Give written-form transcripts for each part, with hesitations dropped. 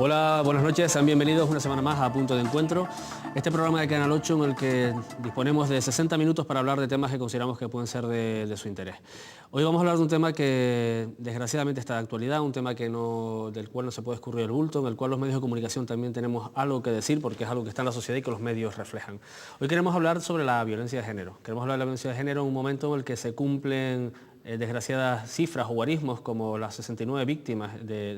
Hola, buenas noches, sean bienvenidos una semana más a Punto de Encuentro, este programa de Canal 8 en el que disponemos de 60 minutos para hablar de temas que consideramos que pueden ser de su interés. Hoy vamos a hablar de un tema que desgraciadamente está de actualidad, un tema del cual no se puede escurrir el bulto, en el cual los medios de comunicación también tenemos algo que decir porque es algo que está en la sociedad y que los medios reflejan. Hoy queremos hablar sobre la violencia de género. Queremos hablar de la violencia de género en un momento en el que se cumplen desgraciadas cifras o guarismos como las 69 víctimas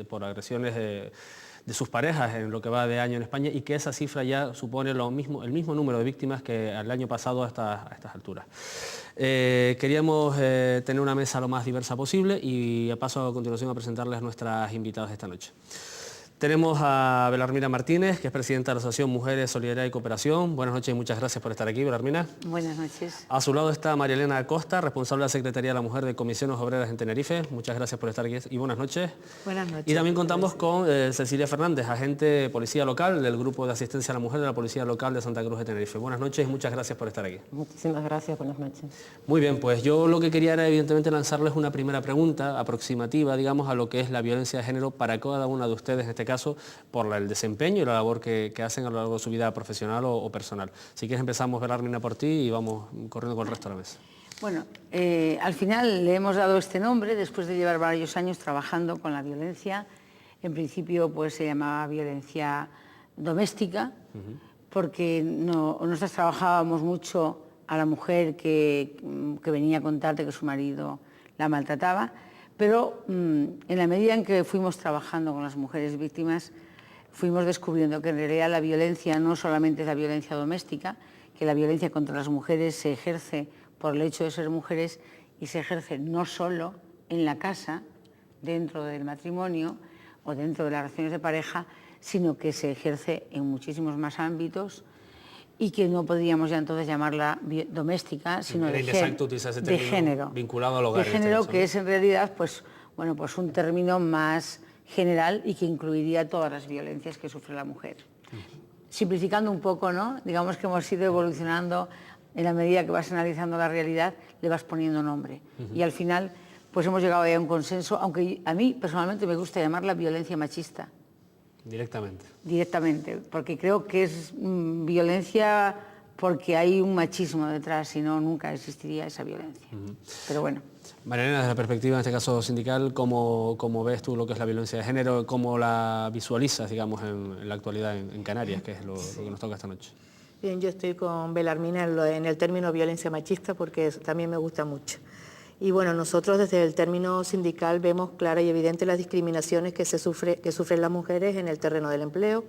por agresiones de sus parejas en lo que va de año en España y que esa cifra ya supone el mismo número de víctimas que el año pasado a estas alturas. Queríamos tener una mesa lo más diversa posible y paso a continuación a presentarles a nuestras invitadas de esta noche. Tenemos a Belarmina Martínez, que es presidenta de la Asociación Mujeres, Solidaridad y Cooperación. Buenas noches y muchas gracias por estar aquí, Belarmina. Buenas noches. A su lado está María Elena Acosta, responsable de la Secretaría de la Mujer de Comisiones Obreras en Tenerife. Muchas gracias por estar aquí y buenas noches. Buenas noches. Y también contamos con Cecilia Fernández, agente de Policía Local del Grupo de Asistencia a la Mujer de la Policía Local de Santa Cruz de Tenerife. Buenas noches y muchas gracias por estar aquí. Muchísimas gracias, buenas noches. Muy bien, pues yo lo que quería era evidentemente lanzarles una primera pregunta aproximativa, digamos, a lo que es la violencia de género para cada una de ustedes, en este caso, por el desempeño y la labor que hacen a lo largo de su vida profesional o personal. Si quieres empezamos, Belarmina, por ti y vamos corriendo con el resto de la mesa. Bueno, al final le hemos dado este nombre después de llevar varios años trabajando con la violencia. En principio pues se llamaba violencia doméstica, porque nosotros trabajábamos mucho a la mujer que venía a contarte que su marido la maltrataba, pero en la medida en que fuimos trabajando con las mujeres víctimas, fuimos descubriendo que en realidad la violencia no solamente es la violencia doméstica, que la violencia contra las mujeres se ejerce por el hecho de ser mujeres y se ejerce no solo en la casa, dentro del matrimonio o dentro de las relaciones de pareja, sino que se ejerce en muchísimos más ámbitos y que no podríamos ya entonces llamarla doméstica, sino de género. Vinculado al hogar. De género, que es en realidad pues un término más general y que incluiría todas las violencias que sufre la mujer. Simplificando un poco, ¿no? Digamos que hemos ido evolucionando en la medida que vas analizando la realidad, le vas poniendo nombre. Y al final, pues hemos llegado ya a un consenso, aunque a mí personalmente me gusta llamarla violencia machista. Directamente. Directamente, porque creo que es violencia porque hay un machismo detrás, si no, nunca existiría esa violencia. Pero bueno. María Elena, desde la perspectiva, en este caso sindical, ¿cómo ves tú lo que es la violencia de género? ¿Cómo la visualizas, digamos, en la actualidad en Canarias, que es lo que nos toca esta noche? Bien, yo estoy con Belarmina en el término violencia machista porque también me gusta mucho. Y bueno, nosotros desde el término sindical vemos clara y evidente las discriminaciones que sufren las mujeres en el terreno del empleo,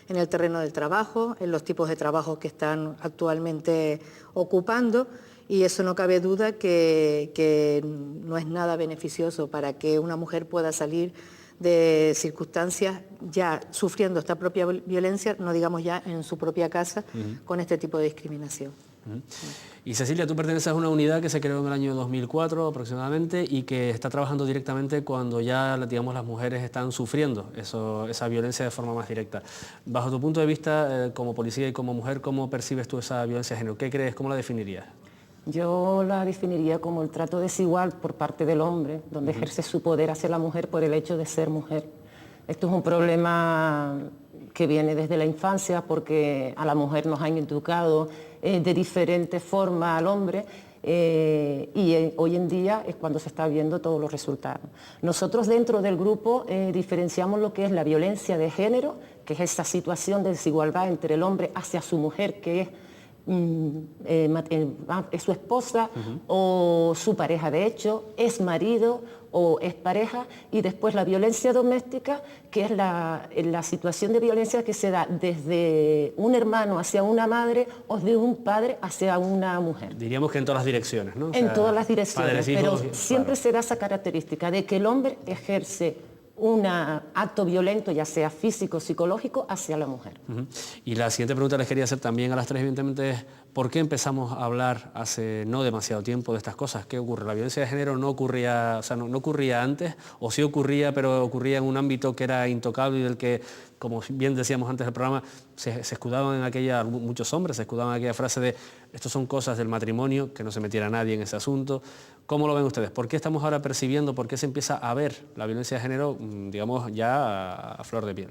en el terreno del trabajo, en los tipos de trabajo que están actualmente ocupando. Y eso no cabe duda que no es nada beneficioso para que una mujer pueda salir de circunstancias ya sufriendo esta propia violencia, no digamos ya en su propia casa, con este tipo de discriminación. Y Cecilia, tú perteneces a una unidad que se creó en el año 2004 aproximadamente y que está trabajando directamente cuando ya, digamos, las mujeres están sufriendo esa violencia de forma más directa. Bajo tu punto de vista, como policía y como mujer, ¿cómo percibes tú esa violencia de género? ¿Qué crees? ¿Cómo la definirías? Yo la definiría como el trato desigual por parte del hombre, donde ejerce su poder hacia la mujer por el hecho de ser mujer. Esto es un problema que viene desde la infancia porque a la mujer nos han educado de diferente forma al hombre y hoy en día es cuando se está viendo todos los resultados. Nosotros dentro del grupo diferenciamos lo que es la violencia de género, que es esa situación de desigualdad entre el hombre hacia su mujer, que es su esposa o su pareja, de hecho, es marido o es pareja, y después la violencia doméstica, que es la situación de violencia que se da desde un hermano hacia una madre o de un padre hacia una mujer. Diríamos que en todas las direcciones, ¿no? En todas las direcciones, padres, hijos, pero siempre se da esa característica de que el hombre ejerce un acto violento, ya sea físico o psicológico, hacia la mujer. Y la siguiente pregunta les quería hacer también a las tres, evidentemente, es ¿por qué empezamos a hablar hace no demasiado tiempo de estas cosas? ¿Qué ocurre? ¿La violencia de género no ocurría, o sea, no ocurría antes? ¿O sí ocurría, pero ocurría en un ámbito que era intocable y del que, como bien decíamos antes del programa, se escudaban en aquella, muchos hombres se escudaban en aquella frase de esto son cosas del matrimonio, que no se metiera nadie en ese asunto? ¿Cómo lo ven ustedes? ¿Por qué estamos ahora percibiendo, por qué se empieza a ver la violencia de género, digamos, ya a flor de piel?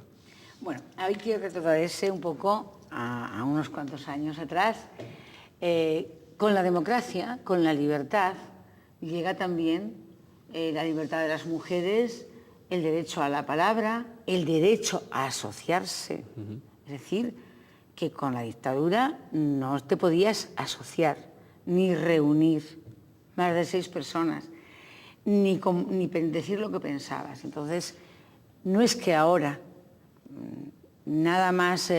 Bueno, hay que retrotraerse un poco a unos cuantos años atrás. Con la democracia, con la libertad, llega también la libertad de las mujeres, el derecho a la palabra, el derecho a asociarse. Es decir, que con la dictadura no te podías asociar, ni reunir más de 6 personas, ni decir lo que pensabas. Entonces, no es que ahora nada más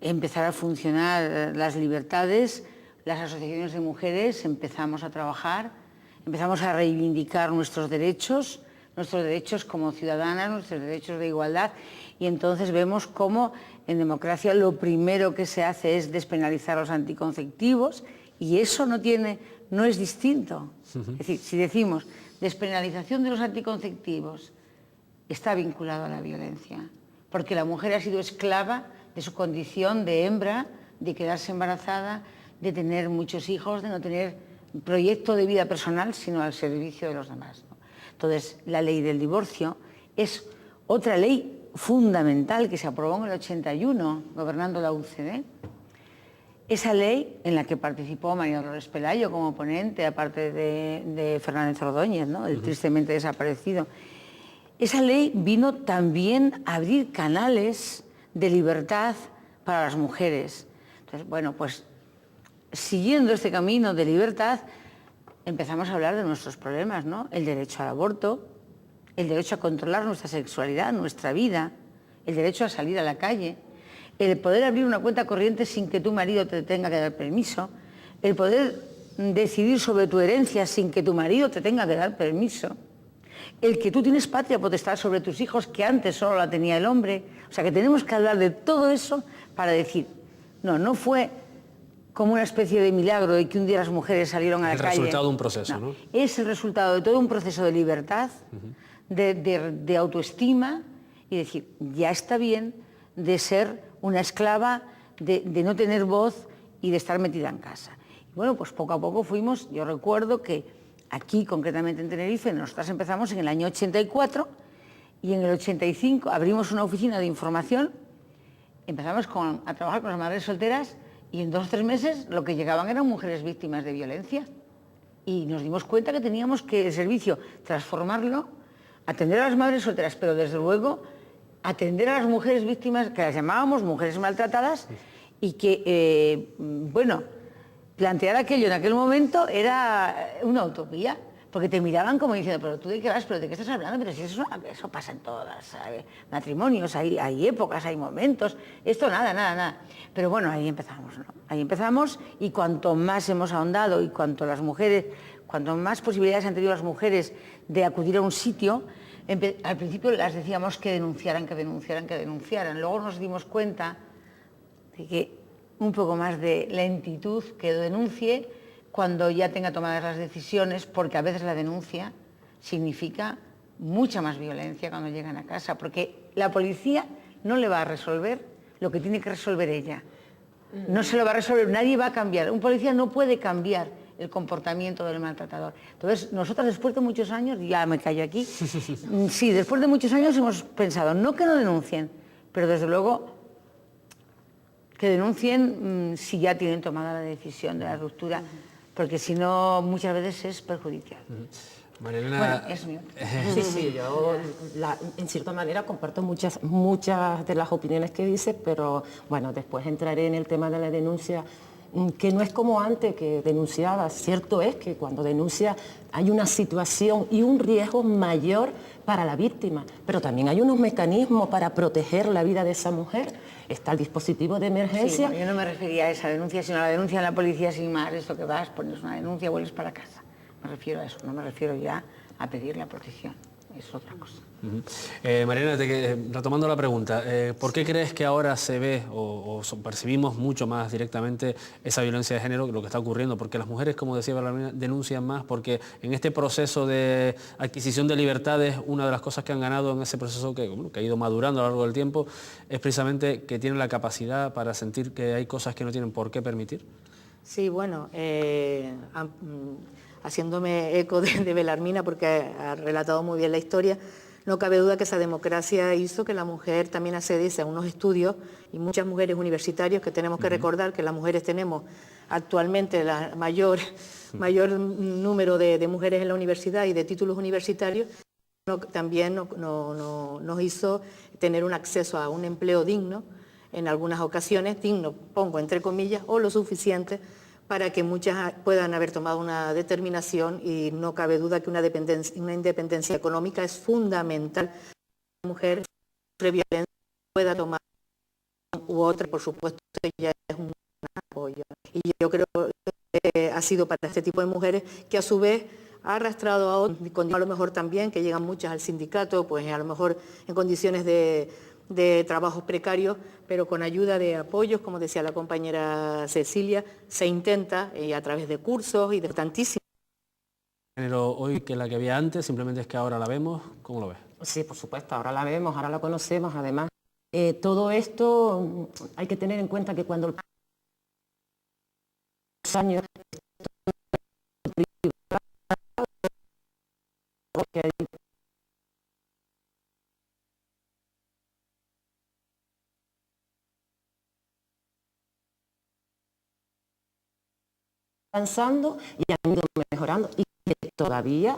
empezar a funcionar las libertades, las asociaciones de mujeres empezamos a trabajar, empezamos a reivindicar nuestros derechos como ciudadanas, nuestros derechos de igualdad, y entonces vemos cómo en democracia lo primero que se hace es despenalizar los anticonceptivos, y eso no es distinto. Es decir, si decimos despenalización de los anticonceptivos, está vinculado a la violencia, porque la mujer ha sido esclava de su condición de hembra, de quedarse embarazada, de tener muchos hijos, de no tener proyecto de vida personal, sino al servicio de los demás, ¿no? Entonces, la ley del divorcio es otra ley fundamental que se aprobó en el 81, gobernando la UCD. Esa ley, en la que participó María Dolores Pelayo como ponente, aparte de Fernández Ordóñez, ¿no?, el tristemente desaparecido. Esa ley vino también a abrir canales de libertad para las mujeres. Entonces, bueno, pues siguiendo este camino de libertad, empezamos a hablar de nuestros problemas, ¿no? El derecho al aborto, el derecho a controlar nuestra sexualidad, nuestra vida, el derecho a salir a la calle, el poder abrir una cuenta corriente sin que tu marido te tenga que dar permiso, el poder decidir sobre tu herencia sin que tu marido te tenga que dar permiso, el que tú tienes patria potestad sobre tus hijos que antes solo la tenía el hombre. O sea, que tenemos que hablar de todo eso para decir, no fue como una especie de milagro de que un día las mujeres salieron a la calle. Es el resultado de un proceso, ¿no? Es el resultado de todo un proceso de libertad, de autoestima, y decir, ya está bien de ser una esclava, de no tener voz y de estar metida en casa. Y bueno, pues poco a poco fuimos, yo recuerdo que aquí, concretamente en Tenerife, nosotras empezamos en el año 84 y en el 85 abrimos una oficina de información, empezamos a trabajar con las madres solteras y en 2 o 3 meses lo que llegaban eran mujeres víctimas de violencia. Y nos dimos cuenta que teníamos que el servicio transformarlo, atender a las madres solteras, pero desde luego atender a las mujeres víctimas, que las llamábamos mujeres maltratadas, y que, plantear aquello en aquel momento era una utopía, porque te miraban como diciendo, pero tú de qué vas, pero de qué estás hablando, pero si eso pasa en todos los matrimonios, hay épocas, hay momentos, esto nada. Pero bueno, ahí empezamos, ¿no? Ahí empezamos, y cuanto más hemos ahondado y cuanto más posibilidades han tenido las mujeres de acudir a un sitio, al principio las decíamos que denunciaran, luego nos dimos cuenta de que un poco más de lentitud, que denuncie cuando ya tenga tomadas las decisiones, porque a veces la denuncia significa mucha más violencia cuando llegan a casa, porque la policía no le va a resolver lo que tiene que resolver ella. No se lo va a resolver, nadie va a cambiar. Un policía no puede cambiar el comportamiento del maltratador. Entonces, nosotros después de muchos años, ya me callo aquí, sí, después de muchos años hemos pensado, no que no denuncien, pero desde luego que denuncien si ya tienen tomada la decisión de la ruptura, porque si no, muchas veces es perjudicial. María Elena... Bueno, es mío. Sí, yo en cierta manera comparto muchas de las opiniones que dice, pero bueno, después entraré en el tema de la denuncia, que no es como antes que denunciaba. Cierto es que cuando denuncia hay una situación y un riesgo mayor para la víctima, pero también hay unos mecanismos para proteger la vida de esa mujer. Está el dispositivo de emergencia. Sí, bueno, yo no me refería a esa denuncia, sino a la denuncia en la policía sin más, esto que vas, pones una denuncia, vuelves para casa. Me refiero a eso, no me refiero ya a pedir la protección. es otra cosa. Mariana, retomando la pregunta, ¿por qué crees que ahora se ve o percibimos mucho más directamente esa violencia de género, lo que está ocurriendo? Porque las mujeres, como decía Belarmina, denuncian más, porque en este proceso de adquisición de libertades, una de las cosas que han ganado en ese proceso que ha ido madurando a lo largo del tiempo, es precisamente que tienen la capacidad para sentir que hay cosas que no tienen por qué permitir. Sí, bueno, haciéndome eco de Belarmina, porque ha relatado muy bien la historia, no cabe duda que esa democracia hizo que la mujer también accediese a unos estudios, y muchas mujeres universitarias, que tenemos que recordar que las mujeres tenemos actualmente el mayor número de mujeres en la universidad y de títulos universitarios, también nos hizo tener un acceso a un empleo digno, en algunas ocasiones, digno, pongo entre comillas, o lo suficiente para que muchas puedan haber tomado una determinación, y no cabe duda que una independencia económica es fundamental para que la mujer sobre violencia pueda tomar u otra, por supuesto, ya es un apoyo. Y yo creo que ha sido para este tipo de mujeres que a su vez ha arrastrado a otros, a lo mejor también, que llegan muchas al sindicato, pues a lo mejor en condiciones de trabajos precarios, pero con ayuda de apoyos, como decía la compañera Cecilia, se intenta a través de cursos y de tantísimos. Género hoy que la que había antes, simplemente es que ahora la vemos. ¿Cómo lo ves? Sí, por supuesto, ahora la vemos, ahora la conocemos. Además, todo esto hay que tener en cuenta que cuando los años avanzando y han ido mejorando, y que todavía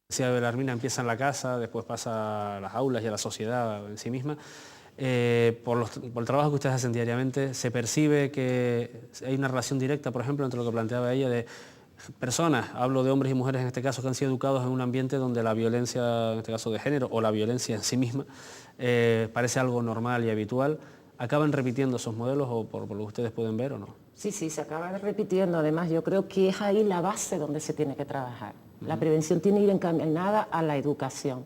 decía Belarmina, empieza en la casa, después pasa a las aulas y a la sociedad en sí misma. Por el trabajo que ustedes hacen diariamente, ¿se percibe que hay una relación directa, por ejemplo, entre lo que planteaba ella, de personas, hablo de hombres y mujeres en este caso, que han sido educados en un ambiente donde la violencia, en este caso de género, o la violencia en sí misma, parece algo normal y habitual? ¿Acaban repitiendo esos modelos, o por lo que ustedes pueden ver, o no? sí, se acaba repitiendo. Además, yo creo que es ahí la base donde se tiene que trabajar. La prevención tiene que ir encaminada a la educación,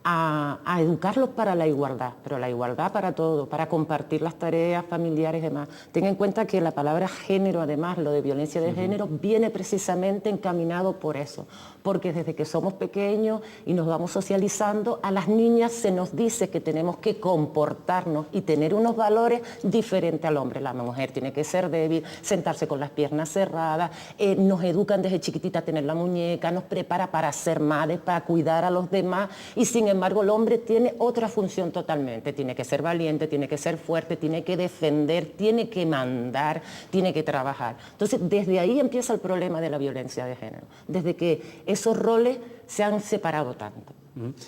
a educarlos para la igualdad, pero la igualdad para todo, para compartir las tareas familiares y demás. Ten en cuenta que la palabra género, además, lo de violencia de género, viene precisamente encaminado por eso, porque desde que somos pequeños y nos vamos socializando, a las niñas se nos dice que tenemos que comportarnos y tener unos valores diferentes al hombre. La mujer tiene que ser débil, sentarse con las piernas cerradas, nos educan desde chiquitita a tener la muñeca, nos prepara para ser madres, para cuidar a los demás, y sin embargo el hombre tiene otra función totalmente, tiene que ser valiente, tiene que ser fuerte, tiene que defender, tiene que mandar, tiene que trabajar. Entonces desde ahí empieza el problema de la violencia de género, desde que esos roles se han separado tanto.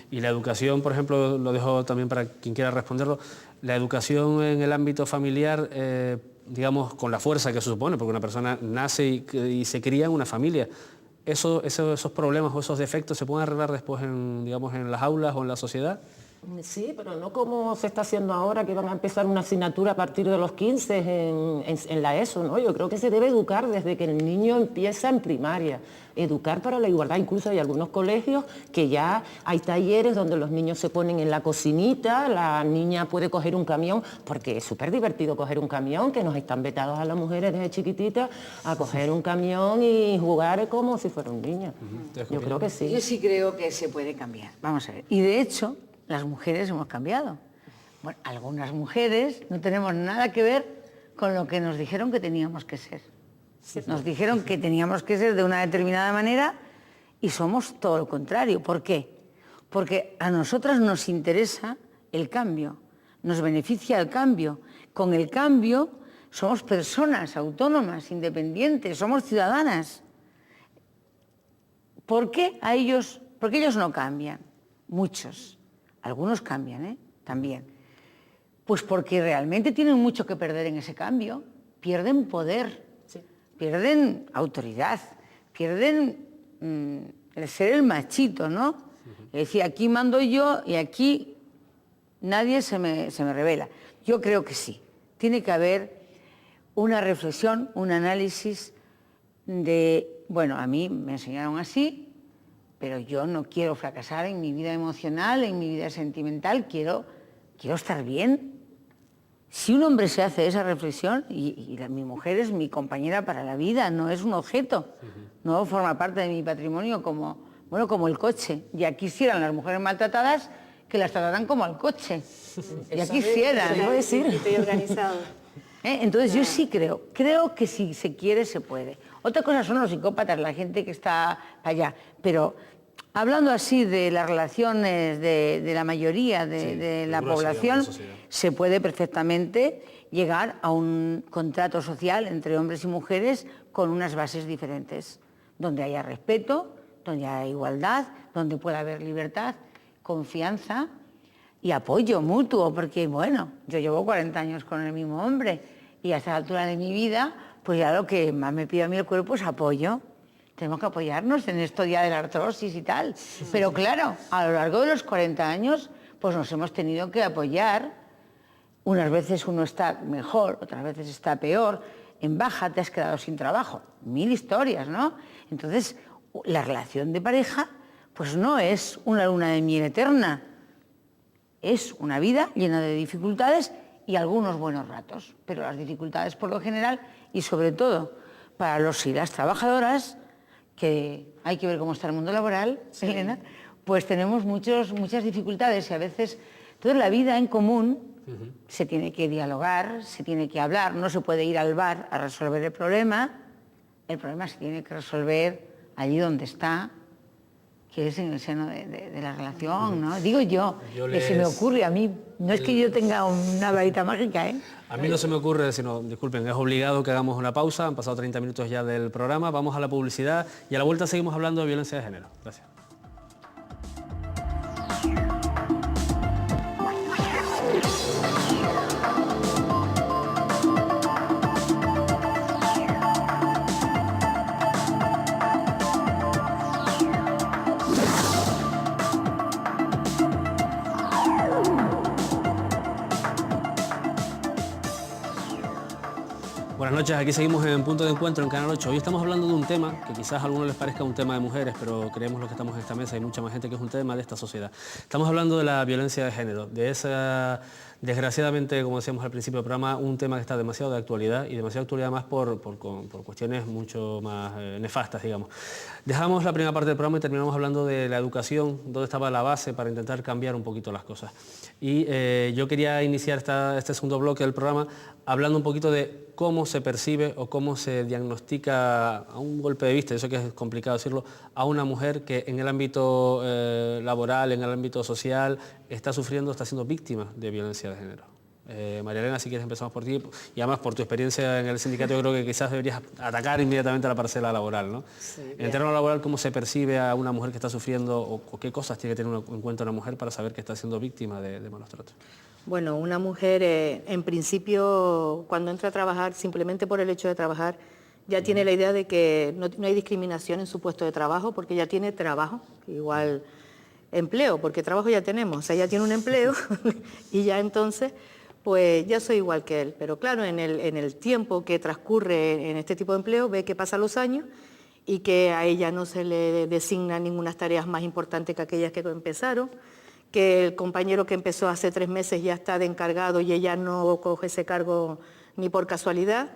Y la educación, por ejemplo, lo dejo también para quien quiera responderlo, la educación en el ámbito familiar, digamos, con la fuerza que se supone, porque una persona nace y se cría en una familia, esos problemas o esos defectos se pueden arreglar después digamos, en las aulas o en la sociedad. Sí, pero no como se está haciendo ahora, que van a empezar una asignatura a partir de los 15 en la ESO, ¿no? Yo creo que se debe educar desde que el niño empieza en primaria, educar para la igualdad. Incluso hay algunos colegios que ya hay talleres donde los niños se ponen en la cocinita, la niña puede coger un camión, porque es súper divertido coger un camión, que nos están vetados a las mujeres desde chiquititas a coger un camión y jugar como si fuera un niño. Yo creo que sí. Yo sí creo que se puede cambiar. Vamos a ver. Y de hecho, las mujeres hemos cambiado. Bueno, algunas mujeres no tenemos nada que ver con lo que nos dijeron que teníamos que ser. Nos dijeron que teníamos que ser de una determinada manera y somos todo lo contrario. ¿Por qué? Porque a nosotras nos interesa el cambio, nos beneficia el cambio. Con el cambio somos personas autónomas, independientes, somos ciudadanas. ¿Por qué a ellos ¿Por qué ellos no cambian? Muchos. Algunos cambian, ¿eh? También. Pues porque realmente tienen mucho que perder en ese cambio. Pierden poder, pierden autoridad, pierden el ser el machito, ¿no? Es decir, aquí mando yo y aquí nadie se me revela. Yo creo que sí. Tiene que haber una reflexión, un análisis de, bueno, a mí me enseñaron así, pero yo no quiero fracasar en mi vida emocional, en mi vida sentimental, quiero estar bien. Si un hombre se hace esa reflexión, mi mujer es mi compañera para la vida, no es un objeto, no forma parte de mi patrimonio como el coche. Ya quisieran las mujeres maltratadas que las trataran como al coche. Ya quisieran. ¿no? Decir. Estoy organizado. Entonces yo sí creo que si se quiere se puede. Otra cosa son los psicópatas, la gente que está para allá, pero hablando así de las relaciones de la mayoría de la población, se puede perfectamente llegar a un contrato social entre hombres y mujeres con unas bases diferentes, donde haya respeto, donde haya igualdad, donde pueda haber libertad, confianza y apoyo mutuo, porque bueno, yo llevo 40 años con el mismo hombre y a esta altura de mi vida, pues ya lo que más me pide a mí el cuerpo es apoyo. Tenemos que apoyarnos en esto ya de la artrosis y tal. Pero claro, a lo largo de los 40 años, pues nos hemos tenido que apoyar. Unas veces uno está mejor, otras veces está peor. En baja te has quedado sin trabajo. 1000 historias, ¿no? Entonces, la relación de pareja, pues no es una luna de miel eterna. Es una vida llena de dificultades y algunos buenos ratos. Pero las dificultades, por lo general, y sobre todo para los y las trabajadoras, que hay que ver cómo está el mundo laboral, sí. Elena, pues tenemos muchas dificultades y a veces toda la vida en común se tiene que dialogar, se tiene que hablar, no se puede ir al bar a resolver el problema se tiene que resolver allí donde está, que es en el seno de la relación, ¿no? Digo yo que se me ocurre a mí, no es que yo tenga una varita mágica, ¿eh? A mí no se me ocurre, sino, disculpen, es obligado que hagamos una pausa, han pasado 30 minutos ya del programa, vamos a la publicidad y a la vuelta seguimos hablando de violencia de género. Gracias. Buenas noches, aquí seguimos en Punto de Encuentro en Canal 8. Hoy estamos hablando de un tema que quizás a algunos les parezca un tema de mujeres, pero creemos los que estamos en esta mesa, hay mucha más gente que es un tema de esta sociedad. Estamos hablando de la violencia de género, de esa, desgraciadamente, como decíamos al principio del programa, un tema que está demasiado de actualidad y demasiado de actualidad más por cuestiones mucho más nefastas, digamos. Dejamos la primera parte del programa y terminamos hablando de la educación, dónde estaba la base para intentar cambiar un poquito las cosas. Y yo quería iniciar este segundo bloque del programa hablando un poquito de cómo se percibe o cómo se diagnostica a un golpe de vista, yo sé que es complicado decirlo, a una mujer que en el ámbito laboral, en el ámbito social, está siendo víctima de violencia de género. María Elena, si quieres empezamos por ti y además por tu experiencia en el sindicato yo creo que quizás deberías atacar inmediatamente a la parcela laboral, ¿no? Sí, en el terreno laboral, ¿cómo se percibe a una mujer que está sufriendo o qué cosas tiene que tener en cuenta una mujer para saber que está siendo víctima de malos tratos? Bueno, una mujer en principio cuando entra a trabajar, simplemente por el hecho de trabajar, ya tiene la idea de que no hay discriminación en su puesto de trabajo porque ya tiene trabajo, igual empleo, porque trabajo ya tenemos, o sea, ya tiene un empleo y ya entonces, pues ya soy igual que él. Pero claro, en el tiempo que transcurre en este tipo de empleo, ve que pasan los años y que a ella no se le designan ninguna tareas más importantes que aquellas que empezaron, que el compañero que empezó hace 3 meses ya está de encargado y ella no coge ese cargo ni por casualidad,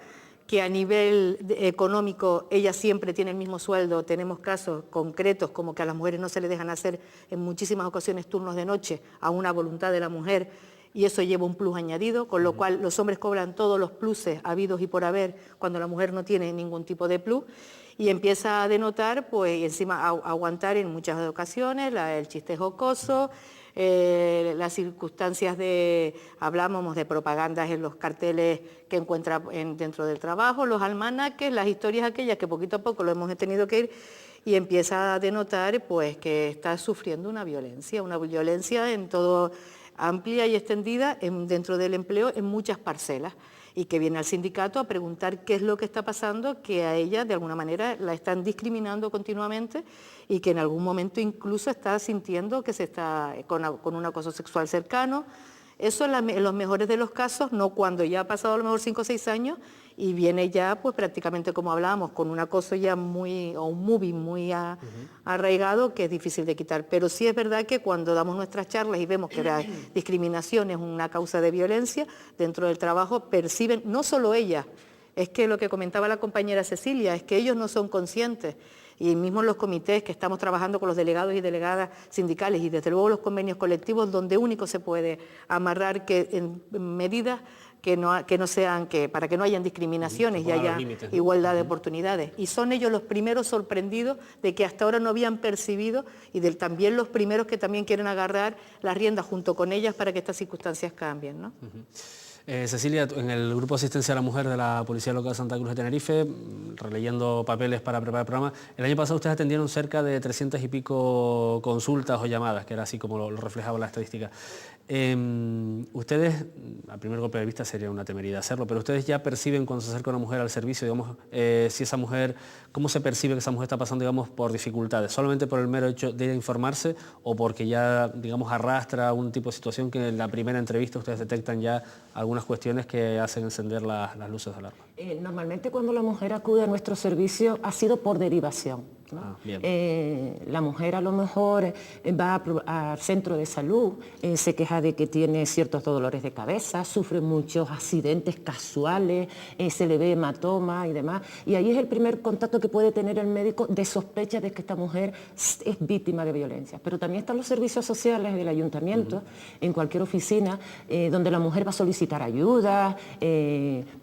que a nivel económico ella siempre tiene el mismo sueldo. Tenemos casos concretos como que a las mujeres no se les dejan hacer en muchísimas ocasiones turnos de noche a una voluntad de la mujer y eso lleva un plus añadido, con lo cual los hombres cobran todos los pluses habidos y por haber cuando la mujer no tiene ningún tipo de plus y empieza a denotar, pues encima a aguantar en muchas ocasiones el chiste jocoso, las circunstancias hablábamos de propagandas en los carteles que encuentra dentro del trabajo, los almanaques, las historias aquellas que poquito a poco lo hemos tenido que ir, y empieza a denotar pues que está sufriendo una violencia en todo, amplia y extendida dentro del empleo en muchas parcelas, y que viene al sindicato a preguntar qué es lo que está pasando, que a ella de alguna manera la están discriminando continuamente y que en algún momento incluso está sintiendo que se está con un acoso sexual cercano. Eso en los mejores de los casos, no cuando ya ha pasado a lo mejor 5 o 6 años y viene ya pues prácticamente como hablábamos, con un acoso ya un moving muy arraigado, que es difícil de quitar. Pero sí es verdad que cuando damos nuestras charlas y vemos que la discriminación es una causa de violencia dentro del trabajo, perciben, no solo ella, es que lo que comentaba la compañera Cecilia, es que ellos no son conscientes. Y mismo los comités que estamos trabajando con los delegados y delegadas sindicales y desde luego los convenios colectivos, donde único se puede amarrar que en medidas que no sean, para que no hayan discriminaciones y haya igualdad de oportunidades. Y son ellos los primeros sorprendidos de que hasta ahora no habían percibido, y también los primeros que también quieren agarrar las riendas junto con ellas para que estas circunstancias cambien, ¿no? Cecilia, en el Grupo de Asistencia a la Mujer de la Policía Local de Santa Cruz de Tenerife, releyendo papeles para preparar el programa, el año pasado ustedes atendieron cerca de 300 y pico consultas o llamadas, que era así como lo reflejaba la estadística. Ustedes, a primer golpe de vista sería una temeridad hacerlo, pero ustedes ya perciben cuando se acerca una mujer al servicio, digamos, si esa mujer, ¿cómo se percibe que esa mujer está pasando, digamos, por dificultades? ¿Solamente por el mero hecho de informarse o porque ya, digamos, arrastra un tipo de situación que en la primera entrevista ustedes detectan ya algunas cuestiones que hacen encender las luces de alarma? Normalmente cuando la mujer acude a nuestro servicio ha sido por derivación, ¿no? La mujer a lo mejor va al centro de salud, se queja de que tiene ciertos dolores de cabeza, sufre muchos accidentes casuales, se le ve hematoma y demás, y ahí es el primer contacto que puede tener el médico de sospecha de que esta mujer es víctima de violencia. Pero también están los servicios sociales del ayuntamiento, en cualquier oficina, donde la mujer va a solicitar ayuda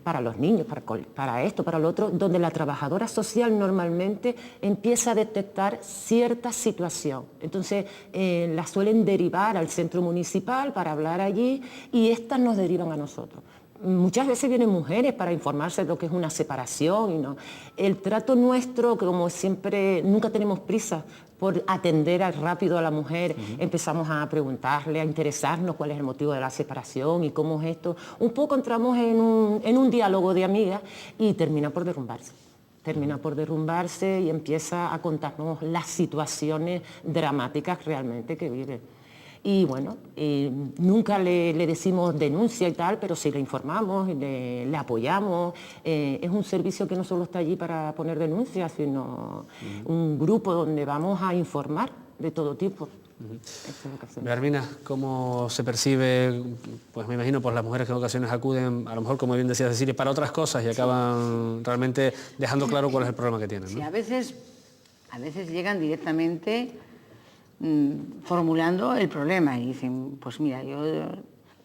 para los niños, para esto, para lo otro, donde la trabajadora social normalmente empieza a detectar cierta situación. Entonces la suelen derivar al centro municipal para hablar allí y estas nos derivan a nosotros. Muchas veces vienen mujeres para informarse de lo que es una separación y no. El trato nuestro, como siempre, nunca tenemos prisa por atender rápido a la mujer, empezamos a preguntarle, a interesarnos cuál es el motivo de la separación y cómo es esto. Un poco entramos en un diálogo de amigas y termina por derrumbarse. Y empieza a contarnos las situaciones dramáticas realmente que vive. Y bueno, nunca le decimos denuncia y tal, pero sí le informamos, le apoyamos. Es un servicio que no solo está allí para poner denuncias, sino un grupo donde vamos a informar de todo tipo. Belarmina, ¿cómo se percibe? Pues me imagino por las mujeres que en ocasiones acuden, a lo mejor como bien decía Cecilia, para otras cosas y acaban realmente dejando claro cuál es el problema que tienen, ¿no? Sí, a veces llegan directamente formulando el problema y dicen, pues mira,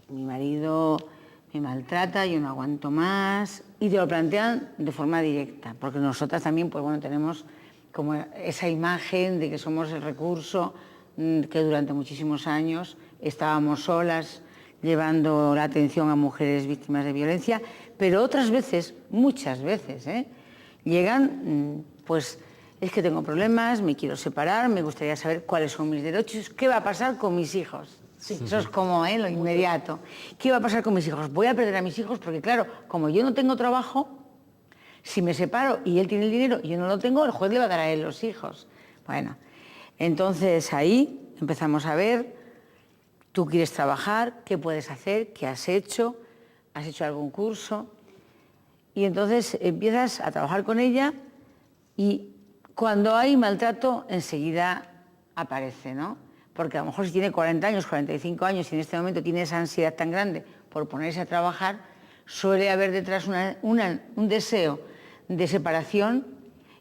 mi marido me maltrata, yo no aguanto más, y te lo plantean de forma directa, porque nosotras también pues bueno, tenemos como esa imagen de que somos el recurso que durante muchísimos años estábamos solas llevando la atención a mujeres víctimas de violencia, pero otras veces, muchas veces, llegan pues es que tengo problemas, me quiero separar, me gustaría saber cuáles son mis derechos, qué va a pasar con mis hijos. Sí. Eso es como lo inmediato. ¿Qué va a pasar con mis hijos? Voy a perder a mis hijos porque claro, como yo no tengo trabajo, si me separo y él tiene el dinero y yo no lo tengo, el juez le va a dar a él los hijos. Bueno, entonces ahí empezamos a ver, tú quieres trabajar, qué puedes hacer, qué has hecho algún curso, y entonces empiezas a trabajar con ella y cuando hay maltrato enseguida aparece, ¿no? Porque a lo mejor si tiene 40 años, 45 años y en este momento tiene esa ansiedad tan grande por ponerse a trabajar, suele haber detrás un deseo de separación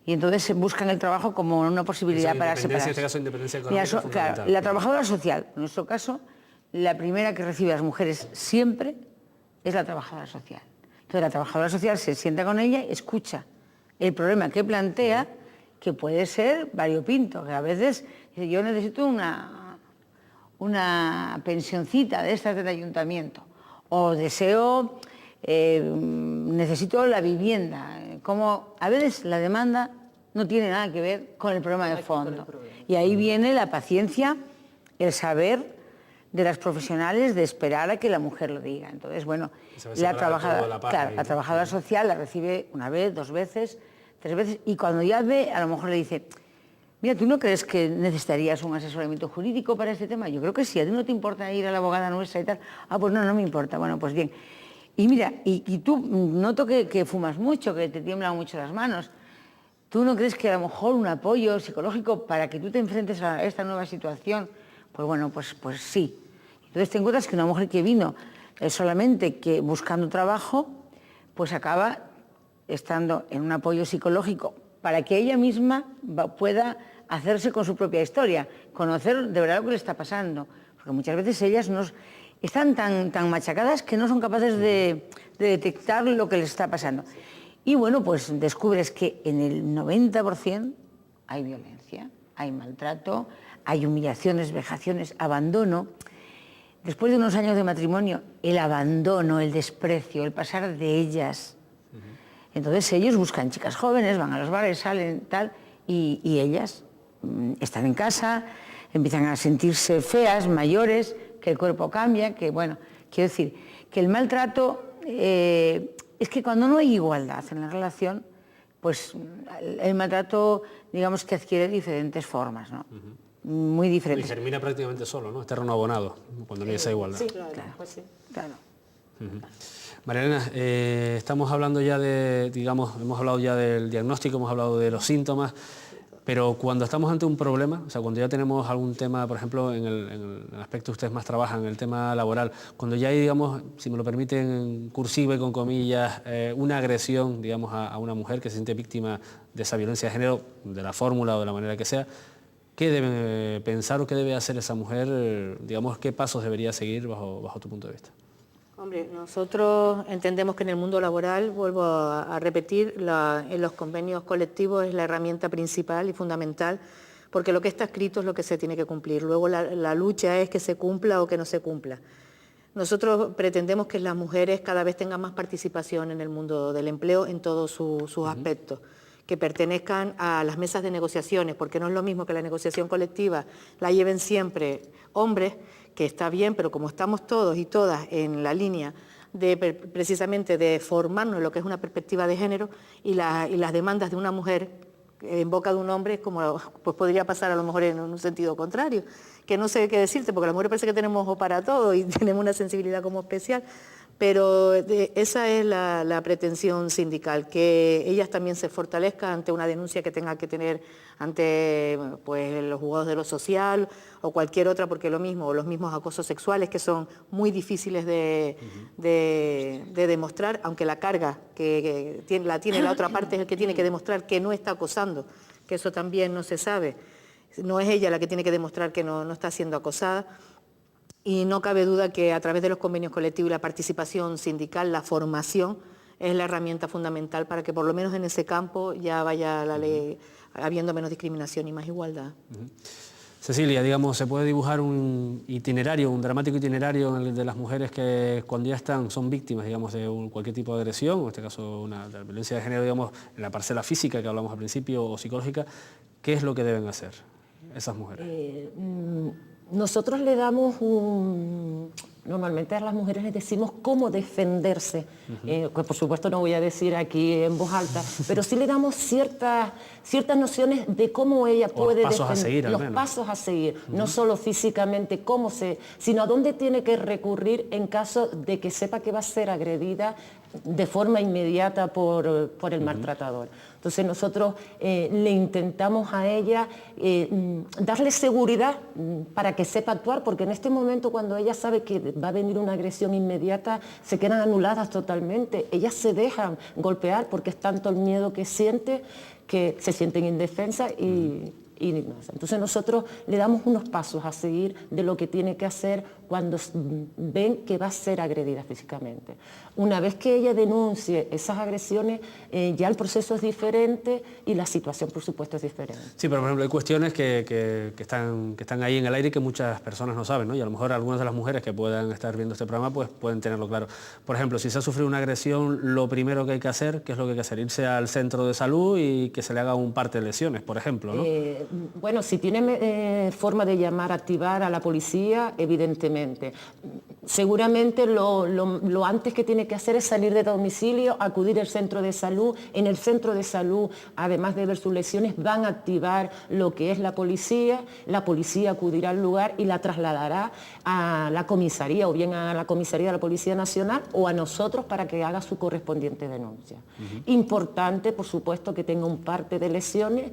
y entonces buscan el trabajo como una posibilidad para separarse. En este caso, independencia económica claro, la trabajadora social, en nuestro caso, la primera que recibe a las mujeres siempre es la trabajadora social. Entonces la trabajadora social se sienta con ella y escucha el problema que plantea, que puede ser variopinto, que a veces yo necesito una pensioncita de estas del ayuntamiento, o deseo, necesito la vivienda, como a veces la demanda no tiene nada que ver con el problema de fondo. Y ahí viene la paciencia, el saber de las profesionales de esperar a que la mujer lo diga. Entonces, bueno, la trabajadora social la recibe una vez, 2 veces, 3 veces, y cuando ya ve, a lo mejor le dice: mira, ¿tú no crees que necesitarías un asesoramiento jurídico para este tema? Yo creo que sí. ¿A ti no te importa ir a la abogada nuestra y tal? Ah, pues no, no me importa. Bueno, pues bien. Y mira, y tú, noto que fumas mucho, que te tiemblan mucho las manos. ¿Tú no crees que a lo mejor un apoyo psicológico para que tú te enfrentes a esta nueva situación? Pues bueno, pues sí. Entonces te encuentras que una mujer que vino solamente que buscando trabajo, pues acaba estando en un apoyo psicológico para que ella misma pueda hacerse con su propia historia, conocer de verdad lo que le está pasando. Porque muchas veces ellas están tan machacadas que no son capaces de detectar lo que les está pasando. Y bueno, pues descubres que en el 90% hay violencia, hay maltrato, hay humillaciones, vejaciones, abandono. Después de unos años de matrimonio, el abandono, el desprecio, el pasar de ellas. Entonces ellos buscan chicas jóvenes, van a los bares, salen, tal, y ellas están en casa, empiezan a sentirse feas, mayores, que el cuerpo cambia, que bueno, quiero decir, que el maltrato, es que cuando no hay igualdad en la relación, pues el maltrato, digamos que adquiere diferentes formas, ¿no? Muy diferentes. Y termina prácticamente solo, ¿no? Es terreno abonado, cuando no hay esa igualdad. Sí, claro, pues sí. Claro. María Elena, estamos hablando ya de, digamos, hemos hablado ya del diagnóstico, hemos hablado de los síntomas, pero cuando estamos ante un problema, o sea, cuando ya tenemos algún tema, por ejemplo, en el aspecto que ustedes más trabajan, en el tema laboral, cuando ya hay, digamos, si me lo permiten, en cursiva y con comillas, una agresión, digamos, a una mujer que se siente víctima de esa violencia de género, de la fórmula o de la manera que sea, ¿qué debe pensar o qué debe hacer esa mujer? Digamos, ¿qué pasos debería seguir bajo tu punto de vista? Hombre, nosotros entendemos que en el mundo laboral, vuelvo a repetir, en los convenios colectivos es la herramienta principal y fundamental, porque lo que está escrito es lo que se tiene que cumplir. Luego la lucha es que se cumpla o que no se cumpla. Nosotros pretendemos que las mujeres cada vez tengan más participación en el mundo del empleo en todos sus aspectos, que pertenezcan a las mesas de negociaciones, porque no es lo mismo que la negociación colectiva la lleven siempre hombres, que está bien, pero como estamos todos y todas en la línea de precisamente de formarnos en lo que es una perspectiva de género y las demandas de una mujer en boca de un hombre, como pues podría pasar a lo mejor en un sentido contrario, que no sé qué decirte, porque las mujeres parece que tenemos ojo para todo y tenemos una sensibilidad como especial, pero esa es la pretensión sindical, que ellas también se fortalezcan ante una denuncia que tenga que tener ante pues, los juzgados de lo social o cualquier otra, porque lo mismo, o los mismos acosos sexuales que son muy difíciles de demostrar, aunque la carga que la tiene la otra parte es el que tiene que demostrar que no está acosando, que eso también no se sabe. No es ella la que tiene que demostrar que no está siendo acosada. Y no cabe duda que a través de los convenios colectivos y la participación sindical, la formación es la herramienta fundamental para que por lo menos en ese campo ya vaya la ley habiendo menos discriminación y más igualdad. Cecilia, digamos, ¿se puede dibujar un itinerario, un dramático itinerario de las mujeres que cuando ya son víctimas, digamos, de cualquier tipo de agresión, en este caso de la violencia de género, digamos, en la parcela física que hablamos al principio o psicológica, ¿qué es lo que deben hacer esas mujeres? Nosotros le damos normalmente a las mujeres les decimos cómo defenderse, que por supuesto no voy a decir aquí en voz alta, pero sí le damos ciertas nociones de cómo ella puede defender, los pasos a seguir, no solo físicamente, sino a dónde tiene que recurrir en caso de que sepa que va a ser agredida de forma inmediata por el maltratador. Entonces nosotros le intentamos a ella darle seguridad para que sepa actuar, porque en este momento cuando ella sabe que va a venir una agresión inmediata, se quedan anuladas totalmente. Ellas se dejan golpear porque es tanto el miedo que siente, que se sienten indefensas y y más. Entonces nosotros le damos unos pasos a seguir de lo que tiene que hacer cuando ven que va a ser agredida físicamente. Una vez que ella denuncie esas agresiones, ya el proceso es diferente y la situación, por supuesto, es diferente. Sí, pero por ejemplo hay cuestiones que están ahí en el aire y que muchas personas no saben, ¿no? Y a lo mejor algunas de las mujeres que puedan estar viendo este programa pues pueden tenerlo claro. Por ejemplo, si se ha sufrido una agresión, lo primero que hay que hacer, ¿qué es lo que hay que hacer? Irse al centro de salud y que se le haga un parte de lesiones, por ejemplo, ¿no? Bueno, si tiene forma de llamar, activar a la policía, evidentemente. Seguramente lo antes que tiene que hacer es salir de domicilio, acudir al centro de salud. En el centro de salud, además de ver sus lesiones, van a activar lo que es la policía acudirá al lugar y la trasladará a la comisaría, o bien a la comisaría de la Policía Nacional o a nosotros para que haga su correspondiente denuncia. Importante, por supuesto, que tenga un parte de lesiones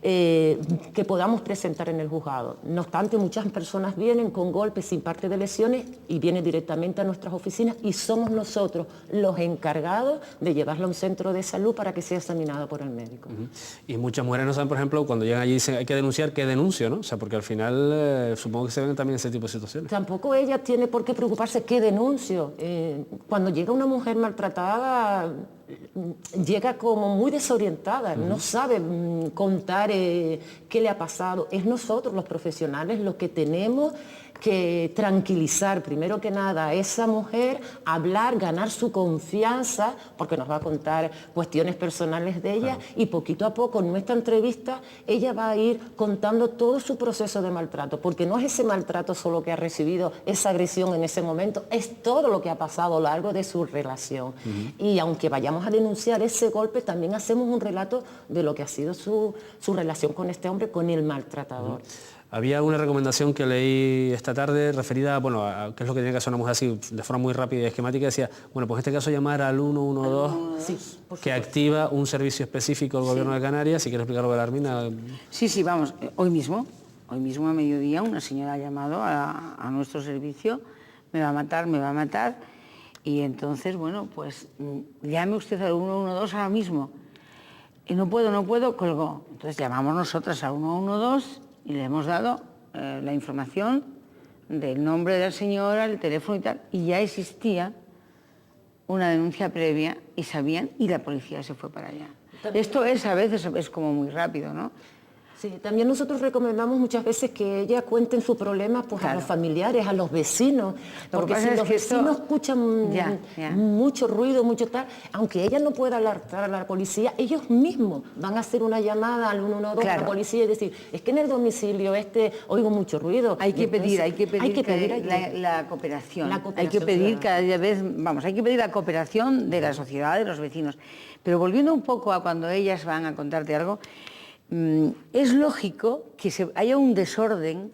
que podamos presentar en el juzgado. No obstante, muchas personas vienen con golpes sin parte de lesiones y vienen directamente a nuestras oficinas y somos nosotros los encargados de llevarla a un centro de salud para que sea examinada por el médico. Y muchas mujeres no saben, por ejemplo, cuando llegan allí dicen hay que denunciar, ¿qué denuncio, no? O sea, porque al final supongo que se ven también ese tipo de situaciones. Tampoco ella tiene por qué preocuparse qué denuncio. Cuando llega una mujer maltratada, llega como muy desorientada, no sabe contar qué le ha pasado. Es nosotros los profesionales los que tenemos que tranquilizar primero que nada a esa mujer, hablar, ganar su confianza, porque nos va a contar cuestiones personales de ella, y poquito a poco en nuestra entrevista ella va a ir contando todo su proceso de maltrato, porque no es ese maltrato solo que ha recibido, esa agresión en ese momento, es todo lo que ha pasado a lo largo de su relación. Y aunque vayamos a denunciar ese golpe, también hacemos un relato de lo que ha sido su relación con este hombre, con el maltratador. Había una recomendación que leí esta tarde referida, bueno, a qué es lo que tiene que hacer una mujer así, de forma muy rápida y esquemática. Decía, bueno, pues en este caso llamar al 112, Sí, que activa un servicio específico del Gobierno de Canarias. Si quieres explicarlo, Belarmina. Sí, vamos, hoy mismo a mediodía una señora ha llamado a nuestro servicio, me va a matar, y entonces, bueno, pues llame usted al 112 ahora mismo. Y no puedo, colgó. Entonces llamamos nosotras al 112 y le hemos dado la información del nombre de la señora, el teléfono y tal, y ya existía una denuncia previa y sabían, y la policía se fue para allá. Esto es, a veces, es como muy rápido, ¿no? Sí, también nosotros recomendamos muchas veces que ella cuente su problema pues, claro, a los familiares, a los vecinos, porque si los vecinos escuchan mucho ruido, mucho tal, aunque ella no pueda alertar a la policía, ellos mismos van a hacer una llamada al 112 claro, a la policía y decir, es que en el domicilio oigo mucho ruido. Hay que pedir la cooperación. Hay que pedir cada vez, hay que pedir la cooperación de la sociedad, de los vecinos. Pero volviendo un poco a cuando ellas van a contarte algo, es lógico que haya un desorden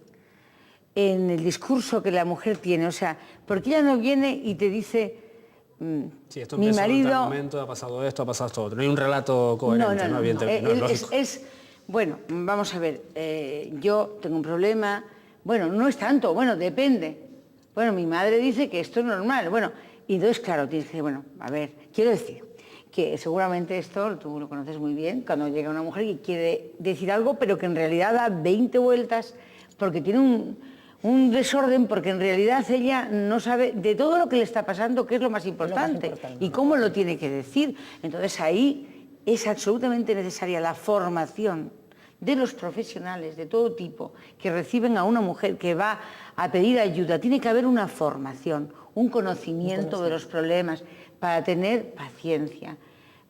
en el discurso que la mujer tiene, o sea, porque ella no viene y te dice, sí, esto mi marido... en tal momento, ha pasado esto, ha pasado esto otro. No hay un relato coherente, ¿no? Evidentemente, no es lógico. Bueno, vamos a ver, yo tengo un problema, bueno, no es tanto, bueno, depende. Bueno, mi madre dice que esto es normal, bueno, y entonces, claro, tienes que decir, bueno, a ver, quiero decir que seguramente esto, tú lo conoces muy bien, cuando llega una mujer que quiere decir algo, pero que en realidad da 20 vueltas porque tiene un desorden, porque en realidad ella no sabe de todo lo que le está pasando qué es lo más importante y cómo lo tiene que decir. Entonces ahí es absolutamente necesaria la formación de los profesionales de todo tipo que reciben a una mujer que va a pedir ayuda. Tiene que haber una formación, un conocimiento de los problemas, para tener paciencia,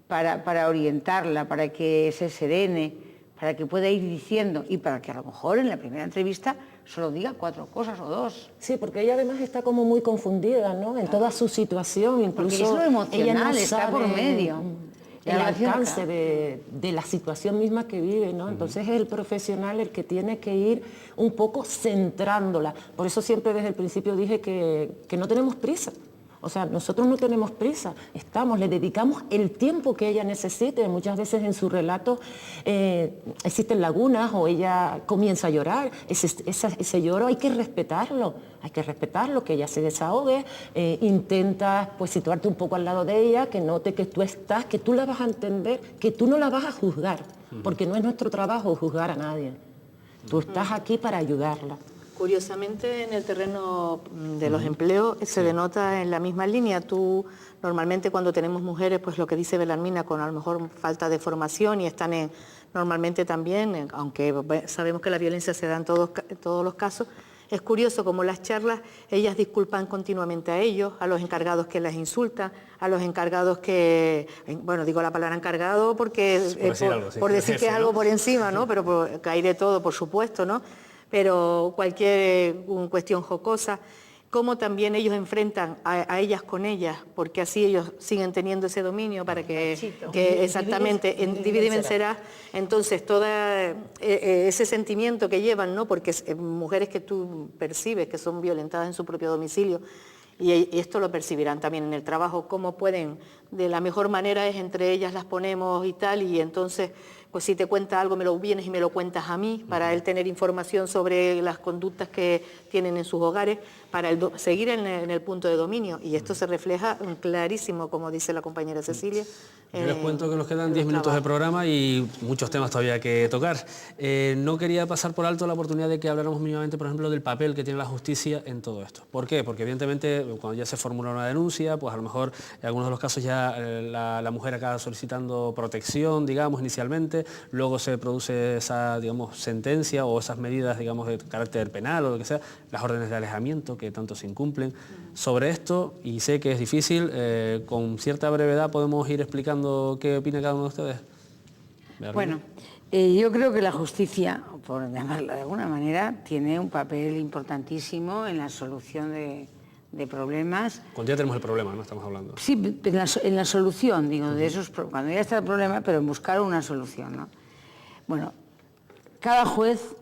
para orientarla, para que se serene, para que pueda ir diciendo y para que a lo mejor en la primera entrevista solo diga 4 cosas o 2. Sí, porque ella además está como muy confundida, ¿no? En toda su situación, incluso porque es lo emocional, ella no está sabe por medio. El alcance de la situación misma que vive, ¿no? Entonces es el profesional el que tiene que ir un poco centrándola. Por eso siempre desde el principio dije que no tenemos prisa. O sea, nosotros no tenemos prisa, le dedicamos el tiempo que ella necesite. Muchas veces en su relato existen lagunas o ella comienza a llorar. Ese lloro hay que respetarlo, que ella se desahogue, intenta pues situarte un poco al lado de ella, que note que tú la vas a entender, que tú no la vas a juzgar, porque no es nuestro trabajo juzgar a nadie. Tú estás aquí para ayudarla. Curiosamente, en el terreno de los empleos se denota en la misma línea. Tú, normalmente cuando tenemos mujeres, pues lo que dice Belarmina, con a lo mejor falta de formación y están normalmente también, aunque sabemos que la violencia se da en todos los casos, es curioso como las charlas, ellas disculpan continuamente a ellos, a los encargados que las insultan, a los encargados que, bueno, digo la palabra encargado porque por decir que es algo por encima, ¿no? Pero hay de todo, por supuesto, ¿no? Pero cualquier cuestión jocosa, cómo también ellos enfrentan a ellas con ellas, porque así ellos siguen teniendo ese dominio para que exactamente, en divide y vencerás. Entonces, todo ese sentimiento que llevan, ¿no? Porque mujeres que tú percibes que son violentadas en su propio domicilio, y esto lo percibirán también en el trabajo, cómo pueden, de la mejor manera es entre ellas las ponemos y tal, y entonces, pues si te cuenta algo, me lo vienes y me lo cuentas a mí, para él tener información sobre las conductas que tienen en sus hogares, para seguir en el punto de dominio. Y esto se refleja clarísimo, como dice la compañera Cecilia. Yo les cuento que nos quedan 10 minutos de programa y muchos temas todavía que tocar. No quería pasar por alto la oportunidad de que habláramos mínimamente, por ejemplo, del papel que tiene la justicia en todo esto. ¿Por qué? Porque evidentemente cuando ya se formula una denuncia, pues a lo mejor en algunos de los casos ya la mujer acaba solicitando protección, digamos, inicialmente, luego se produce esa, digamos, sentencia o esas medidas, digamos, de carácter penal o lo que sea, las órdenes de alejamiento que tanto se incumplen. Sobre esto, y sé que es difícil, con cierta brevedad podemos ir explicando qué opina cada uno de ustedes. Bueno, yo creo que la justicia, por llamarla de alguna manera, tiene un papel importantísimo en la solución de problemas. Cuando ya tenemos el problema, ¿no? Estamos hablando. Sí, en la solución, digo, de esos, cuando ya está el problema, pero en buscar una solución, ¿no? Bueno, cada juez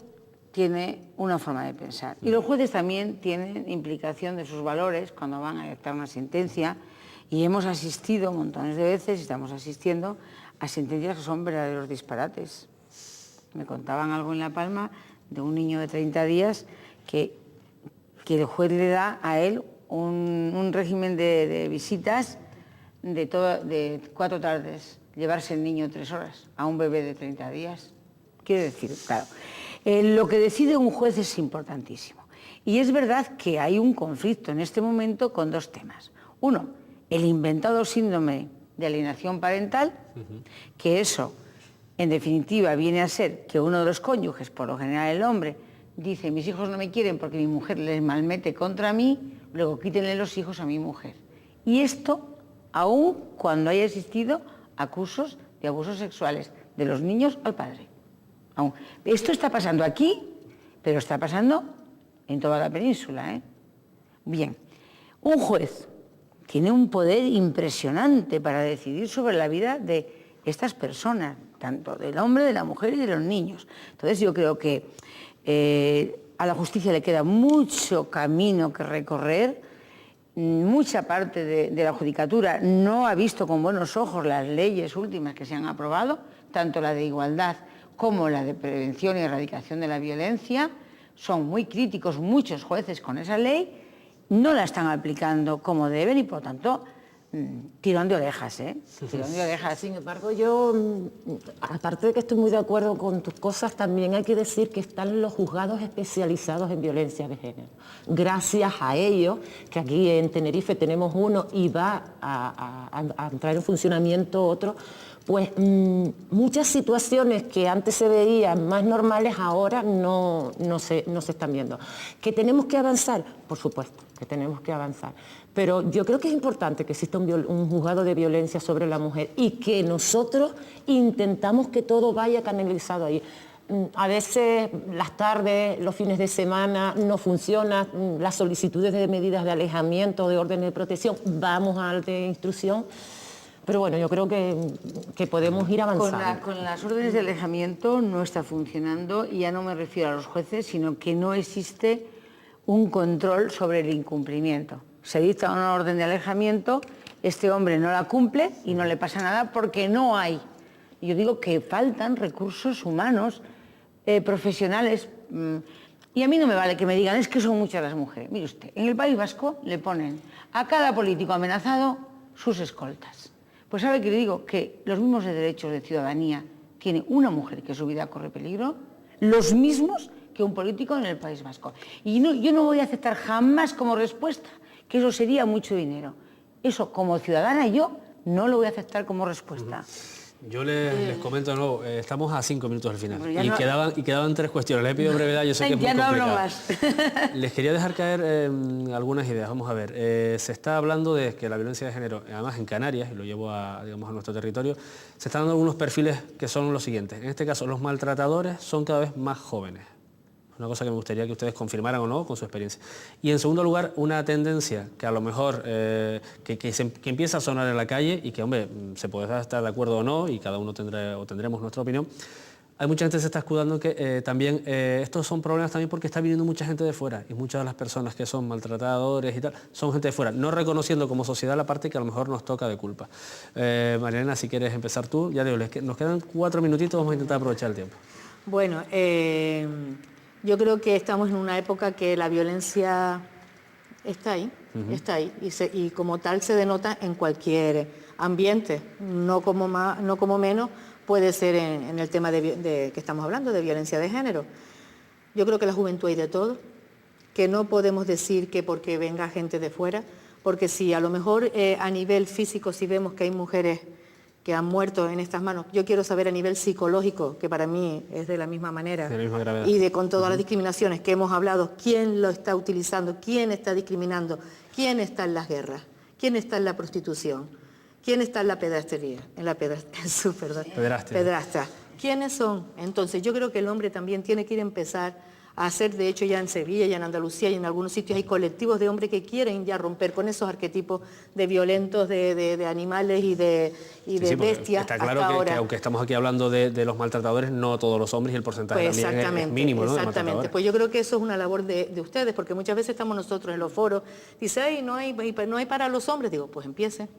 tiene una forma de pensar. Y los jueces también tienen implicación de sus valores cuando van a dictar una sentencia. Y hemos asistido montones de veces, y estamos asistiendo a sentencias que son verdaderos disparates. Me contaban algo en La Palma de un niño de 30 días que el juez le da a él un régimen de visitas de 4 tardes, llevarse el niño 3 horas a un bebé de 30 días. Quiero decir, claro, lo que decide un juez es importantísimo. Y es verdad que hay un conflicto en este momento con 2 temas. Uno, el inventado síndrome de alienación parental, que eso, en definitiva, viene a ser que uno de los cónyuges, por lo general el hombre, dice, mis hijos no me quieren porque mi mujer les malmete contra mí, luego quítenle los hijos a mi mujer. Y esto, aún cuando haya existido acusos de abusos sexuales de los niños al padre. Aún. Esto está pasando aquí, pero está pasando en toda la península, ¿eh? Bien, un juez tiene un poder impresionante para decidir sobre la vida de estas personas, tanto del hombre, de la mujer y de los niños. Entonces yo creo que a la justicia le queda mucho camino que recorrer. Mucha parte de la judicatura no ha visto con buenos ojos las leyes últimas que se han aprobado, tanto la de igualdad como la de prevención y erradicación de la violencia. Son muy críticos muchos jueces con esa ley, no la están aplicando como deben y, por tanto, tirón de orejas, ¿eh? Tirón de orejas. Sin embargo, yo, aparte de que estoy muy de acuerdo con tus cosas, también hay que decir que están los juzgados especializados en violencia de género. Gracias a ellos, que aquí en Tenerife tenemos uno y va a entrar en funcionamiento otro, pues muchas situaciones que antes se veían más normales ahora no se están viendo. ¿Que tenemos que avanzar? Por supuesto que tenemos que avanzar. Pero yo creo que es importante que exista un juzgado de violencia sobre la mujer y que nosotros intentamos que todo vaya canalizado ahí. A veces las tardes, los fines de semana no funciona, las solicitudes de medidas de alejamiento, de órdenes de protección, vamos al de instrucción. Pero bueno, yo creo que podemos ir avanzando. Con las órdenes de alejamiento no está funcionando, y ya no me refiero a los jueces, sino que no existe un control sobre el incumplimiento. Se dicta una orden de alejamiento, este hombre no la cumple y no le pasa nada porque no hay. Yo digo que faltan recursos humanos, profesionales, y a mí no me vale que me digan, es que son muchas las mujeres. Mire usted, en el País Vasco le ponen a cada político amenazado sus escoltas. Pues sabe que le digo que los mismos derechos de ciudadanía tiene una mujer que su vida corre peligro, los mismos que un político en el País Vasco. Y yo no voy a aceptar jamás como respuesta que eso sería mucho dinero. Eso, como ciudadana, yo no lo voy a aceptar como respuesta. Yo les comento de nuevo, estamos a 5 minutos del final y no... quedaban 3 cuestiones. Les he pedido brevedad, yo sé que es muy complicado. Ya no hablo más. Les quería dejar caer algunas ideas. Vamos a ver, se está hablando de que la violencia de género, además en Canarias, y lo llevo a nuestro territorio, se están dando algunos perfiles que son los siguientes. En este caso, los maltratadores son cada vez más jóvenes. Una cosa que me gustaría que ustedes confirmaran o no con su experiencia. Y en segundo lugar, una tendencia que a lo mejor que empieza a sonar en la calle y que, hombre, se puede estar de acuerdo o no, y cada uno tendremos nuestra opinión. Hay mucha gente que se está escudando que también estos son problemas también porque está viniendo mucha gente de fuera y muchas de las personas que son maltratadores y tal son gente de fuera, no reconociendo como sociedad la parte que a lo mejor nos toca de culpa. Marilena, si quieres empezar tú, ya digo, nos quedan 4 minutitos, vamos a intentar aprovechar el tiempo. Bueno, yo creo que estamos en una época que la violencia está ahí, está ahí, y como tal se denota en cualquier ambiente, no como más, no como menos puede ser en el tema que estamos hablando, de violencia de género. Yo creo que la juventud hay de todo, que no podemos decir que porque venga gente de fuera, porque si a lo mejor a nivel físico si vemos que hay mujeres que han muerto en estas manos. Yo quiero saber a nivel psicológico, que para mí es de la misma manera, de la misma gravedad. Y con todas las discriminaciones que hemos hablado, quién lo está utilizando, quién está discriminando, quién está en las guerras, quién está en la prostitución, quién está en la pedrastería, pedrastra. ¿Quiénes son? Entonces yo creo que el hombre también tiene que empezar a hacer, de hecho ya en Sevilla y en Andalucía y en algunos sitios hay colectivos de hombres que quieren ya romper con esos arquetipos de violentos, de animales y de bestias. Está claro que aunque estamos aquí hablando de los maltratadores, no todos los hombres y el porcentaje pues también es mínimo, ¿no? Exactamente, pues yo creo que eso es una labor de ustedes, porque muchas veces estamos nosotros en los foros, dice, ay, no hay para los hombres, digo, pues empiecen,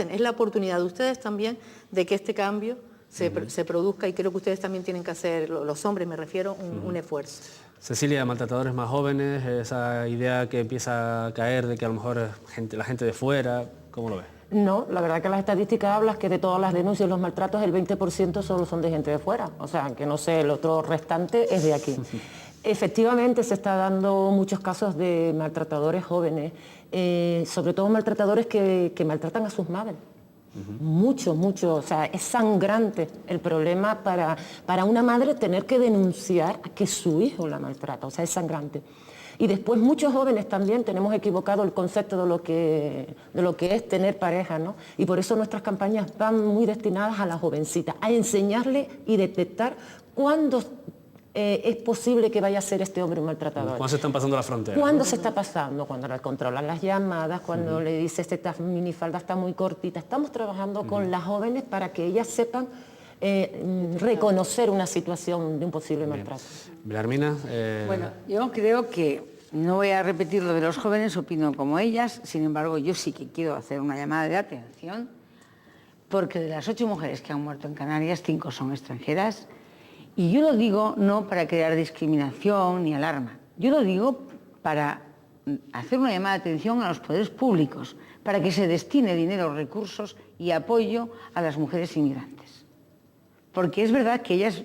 es la oportunidad de ustedes también de que este cambio se produzca y creo que ustedes también tienen que hacer, los hombres me refiero, un esfuerzo. Cecilia, maltratadores más jóvenes, esa idea que empieza a caer de que a lo mejor la gente de fuera, ¿cómo lo ves? No, la verdad que las estadísticas hablan que de todas las denuncias, los maltratos, el 20% solo son de gente de fuera, o sea, que no sé, el otro restante es de aquí. Efectivamente se está dando muchos casos de maltratadores jóvenes, sobre todo maltratadores que maltratan a sus madres. Mucho, o sea, es sangrante el problema para una madre tener que denunciar que su hijo la maltrata, o sea, es sangrante. Y después muchos jóvenes también tenemos equivocado el concepto de lo que es tener pareja, ¿no? Y por eso nuestras campañas van muy destinadas a las jovencitas, a enseñarle y detectar cuándo es posible que vaya a ser este hombre un maltratador. ¿Cuándo se están pasando la frontera? ¿Cuándo se está pasando? Cuando le controlan las llamadas, cuando le dice esta minifalda está muy cortita. Estamos trabajando con las jóvenes para que ellas sepan reconocer una situación de un posible maltrato. Belarmina, Bueno, yo creo que, no voy a repetir lo de los jóvenes, opino como ellas, sin embargo yo sí que quiero hacer una llamada de atención, porque de las 8 mujeres que han muerto en Canarias, 5 son extranjeras. Y yo lo digo no para crear discriminación ni alarma, yo lo digo para hacer una llamada de atención a los poderes públicos, para que se destine dinero, recursos y apoyo a las mujeres inmigrantes. Porque es verdad que ellas,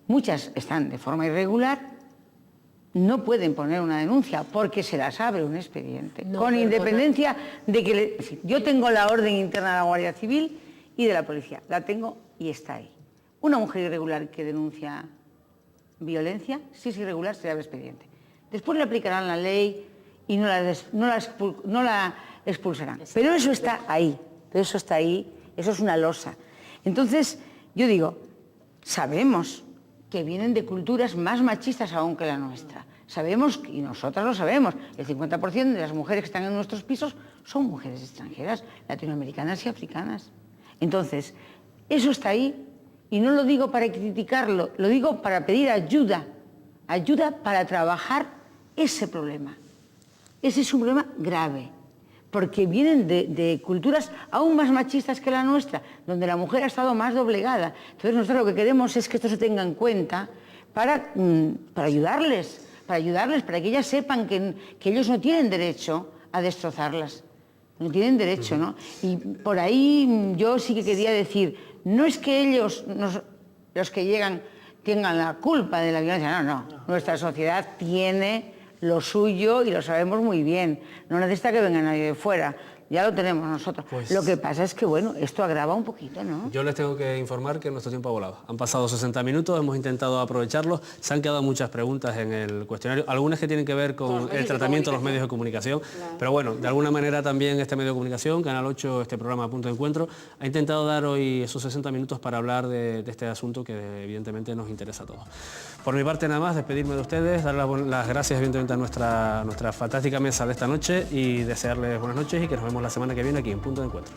muchas están de forma irregular, no pueden poner una denuncia porque se las abre un expediente, con independencia de que yo tengo la orden interna de la Guardia Civil y de la policía, la tengo y está ahí. Una mujer irregular que denuncia violencia, si es irregular, se le abre expediente. Después le aplicarán la ley y no la expulsarán. Pero eso está ahí, eso es una losa. Entonces, yo digo, sabemos que vienen de culturas más machistas aún que la nuestra. Sabemos, y nosotras lo sabemos, el 50% de las mujeres que están en nuestros pisos son mujeres extranjeras, latinoamericanas y africanas. Entonces, eso está ahí. Y no lo digo para criticarlo, lo digo para pedir ayuda para trabajar ese problema. Ese es un problema grave, porque vienen de culturas aún más machistas que la nuestra, donde la mujer ha estado más doblegada. Entonces nosotros lo que queremos es que esto se tenga en cuenta para ayudarles, para que ellas sepan que ellos no tienen derecho a destrozarlas. No tienen derecho, ¿no? Y por ahí yo sí que quería decir, no es que ellos, los que llegan, tengan la culpa de la violencia. No. Nuestra sociedad tiene lo suyo y lo sabemos muy bien. No necesita que venga nadie de fuera. Ya lo tenemos nosotros. Pues, lo que pasa es que, bueno, esto agrava un poquito, ¿no? Yo les tengo que informar que nuestro tiempo ha volado. Han pasado 60 minutos, hemos intentado aprovecharlos. Se han quedado muchas preguntas en el cuestionario, algunas que tienen que ver con el tratamiento de los medios de comunicación. Claro. Pero bueno, de alguna manera también este medio de comunicación, Canal 8, este programa Punto de Encuentro, ha intentado dar hoy esos 60 minutos para hablar de este asunto que evidentemente nos interesa a todos. Por mi parte nada más, despedirme de ustedes, dar las gracias evidentemente a nuestra fantástica mesa de esta noche y desearles buenas noches y que nos vemos la semana que viene aquí en Punto de Encuentro.